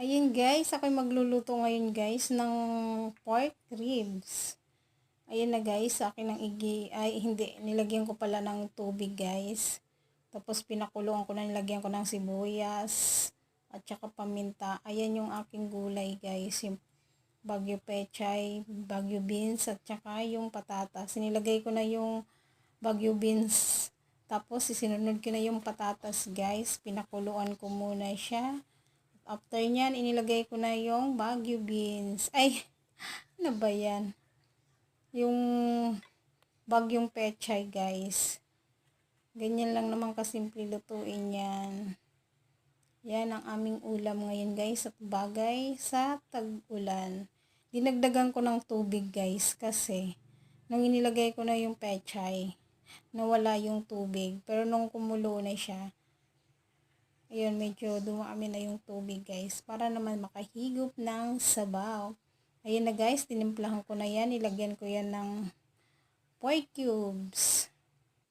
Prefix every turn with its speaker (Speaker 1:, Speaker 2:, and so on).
Speaker 1: Ayun guys, ako'y magluluto ngayon guys ng pork ribs. Ayun na guys, sa akin ang ay hindi, nilagyan ko pala ng tubig guys. Tapos pinakuloan ko na, nilagyan ko ng sibuyas at saka paminta. Ayan yung aking gulay guys, yung bagyo pechay, bagyo beans at saka yung patatas. Nilagay ko na yung bagyo beans. Tapos isinunod ko na yung patatas guys, pinakuluan ko muna siya. After nyan, inilagay ko na yung bagyo beans. Ay, ano ba yan? Yung bagyong pechay, guys. Ganyan lang naman kasimple lutuin yan. Yan ang aming ulam ngayon, guys. At bagay sa tag-ulan. Dinagdagan ko ng tubig, guys. Kasi, nung inilagay ko na yung pechay, nawala yung tubig. Pero nung kumulo na siya, ayun, medyo dumami na yung tubig guys. Para naman makahigop ng sabaw. Ayun na guys, tinimplahan ko na yan. Nilagyan ko yan ng pork cubes.